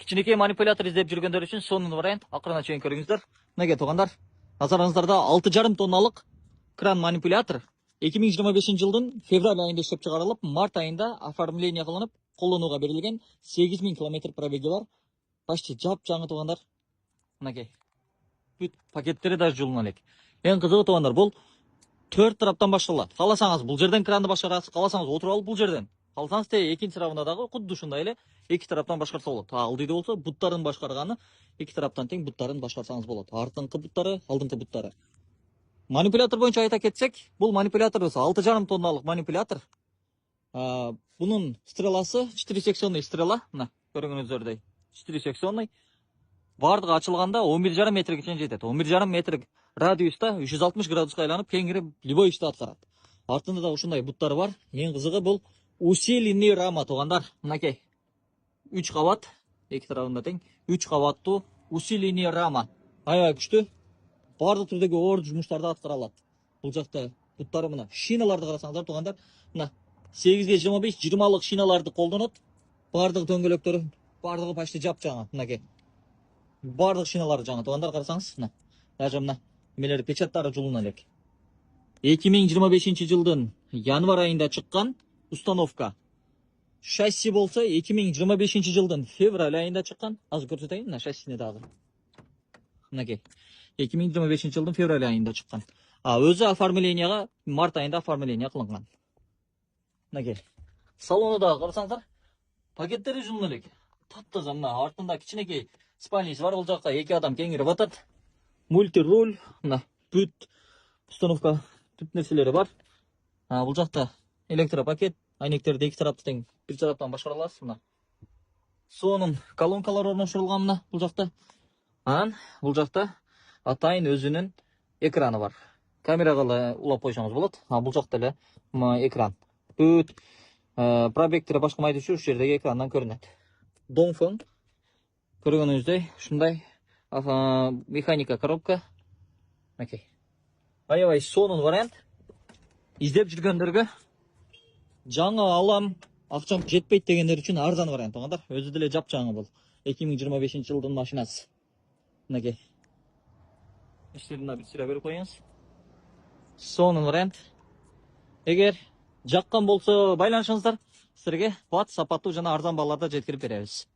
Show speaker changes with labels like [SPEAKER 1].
[SPEAKER 1] кичинекей манипулятор издеп жүргөндөр үчүн сонун вариант. Акырына чейин көрүңүздөр. Мынакей туугандар, назарыңыздарда 6,5 тонналык кран манипулятор 2025 жылдын февраль айында иштеп чыгарылып, март айында оформление кылынып, колдонууга берилген 8000 км пробеги бар. Почти жап-жаңы туугандар. Мынакей. Бүт пакеттери да жулуна элек. Эң кызыгы туугандар, бул 4 тараптан башкарылат. Кааласаңыз бул жерден кранды башкарасыз, кааласаңыз отуруп алып бул жерден. Кааласаңыз экинчи тарабында дагы кудду ушундай эле эки тараптан башкарса болот. Алдыйда болсо буттарын башкарганы эки тараптан тең буттарын башкарсаңыз болот. Артыңкы буттары, алдыңкы буттары. Манипулятор боюнча айта кетсек, бул манипуляторубуз 6,5 тонналык манипулятор. Бунун стреласы 4 секционный стрела, мына көрүңүздөй 4 секционный. Бардыгы ачылганда 11,5 метрге чейин жетет. 11,5 метр радиуста 360 градуска айланып, кеңирип любой ишти аткарат. Артында да ушундай буттары бар. Эң кызыгы бул усиленный рама туугандар. Мынакей 3 кабат, эки тарабында тең 3 кабаттуу усиленный рама. Аябай күчтүү. Бардык түрдөгү оор жумуштарды аткара алат. Бул жакта буттары мына шиналарды карасаңыздар туугандар, мына 8ге 25 20лык шиналарды колдонот. Бардык дөңгөлөктөрү, бардыгы почти жап-жаңы. Мынакей. Бардык шиналары жаңы туугандар, карасаңыз, мына. Даже мына эмелери печаттары жулуна элек. 2025 жылдын январь айында чыккан установка. Шасси болсо 2025 жылдын февраль айында чыккан. Азыр көрсөтөйүн, мына шассини дагы. Мынакей. 2025 жылдын февраль айында чыккан. Өзү оформленияга март айында оформление кылынган. Мынакей. Салону дагы карасаңыздар, пакеттери жулуна элек. Таптаза, мына артында кичинекей спальниси бар, бул жакка эки адам кеңирип атат. Мультируль, мына бүт установка, бүт нерселери бар. Бул жакта электропакет, айнектерди эки тарапты тең бир тараптан башкара аласыз, мына. Сонун колонкалар орноштурулган мына бул жакта. Анан бул жакта атайын өзүнүн экраны бар. Камерага улап койсоңуз болот. Бул жакта эле экран. Бүт пробектери башка майдучу ушу жердеги экрандан көрүнөт. Донфон көргөнүңүздөй ушундай механика коробка. Окей. Аябай сонун вариант. Издеп жүргөндөргө жаңы алам, акчам жетпейт дегендер үчүн арзан вариант туугандар. Өзү деле жап-жаңы бул. 2025 жылдын машинасы. Мынакей. Иштерин бир сыра берип коюңуз. Сонун вариант. Эгер жаккан болсо байланышыңыздар, силерге кубат, сапаттуу жана арзан бааларда жеткирип беребиз.